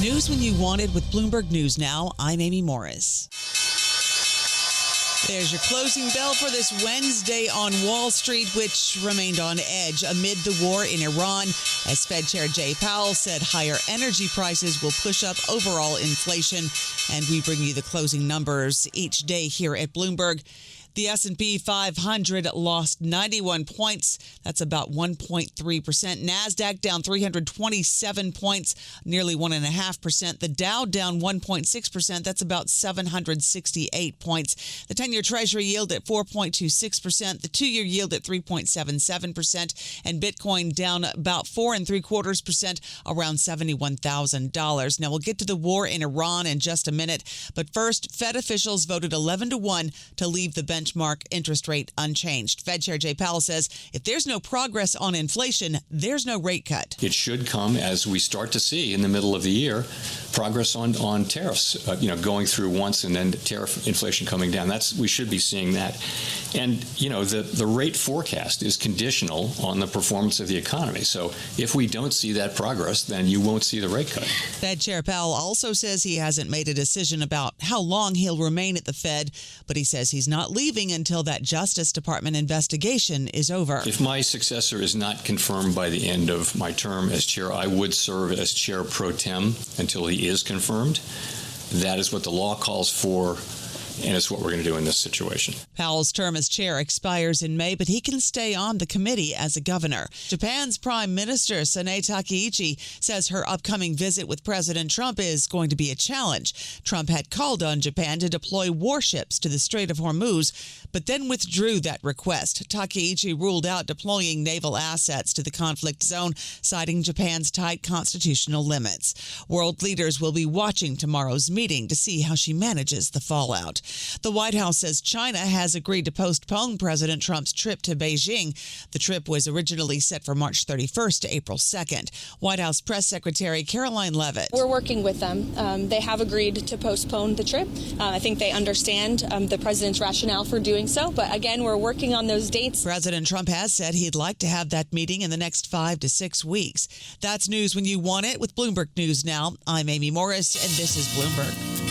News when you want it with Bloomberg News Now. I'm Amy Morris. There's your closing bell for this Wednesday on Wall Street, which remained on edge amid the war in Iran. As Fed Chair Jay Powell said, higher energy prices will push up overall inflation. And we bring you the closing numbers each day here at Bloomberg. The S&P 500 lost 91 points. That's about 1.3%. NASDAQ down 327 points, nearly 1.5%. The Dow down 1.6%. That's about 768 points. The 10-year Treasury yield at 4.26%. The 2-year yield at 3.77%. And Bitcoin down about 4.75%, around $71,000. Now, we'll get to the war in Iran in just a minute. But first, Fed officials voted 11-1 to leave the benchmark interest rate unchanged. Fed Chair Jay Powell says if there's no progress on inflation, there's no rate cut. It should come as we start to see in the middle of the year progress on tariffs, going through once and then tariff inflation coming down. We should be seeing that. And, the rate forecast is conditional on the performance of the economy. So if we don't see that progress, then you won't see the rate cut. Fed Chair Powell also says he hasn't made a decision about how long he'll remain at the Fed, but he says he's not leaving until that Justice Department investigation is over. If my successor is not confirmed by the end of my term as chair, I would serve as chair pro tem until he is confirmed. That is what the law calls for, and it's what we're going to do in this situation. Powell's term as chair expires in May, but he can stay on the committee as a governor. Japan's Prime Minister Sanae Takaichi says her upcoming visit with President Trump is going to be a challenge. Trump had called on Japan to deploy warships to the Strait of Hormuz, but then withdrew that request. Takaichi ruled out deploying naval assets to the conflict zone, citing Japan's tight constitutional limits. World leaders will be watching tomorrow's meeting to see how she manages the fallout. The White House says China has agreed to postpone President Trump's trip to Beijing. The trip was originally set for March 31st to April 2nd. White House Press Secretary Caroline Leavitt. We're working with them. They have agreed to postpone the trip. I think they understand the president's rationale for doing so. But again, we're working on those dates. President Trump has said he'd like to have that meeting in the next 5 to 6 weeks. That's news when you want it with Bloomberg News Now. I'm Amy Morris, and this is Bloomberg.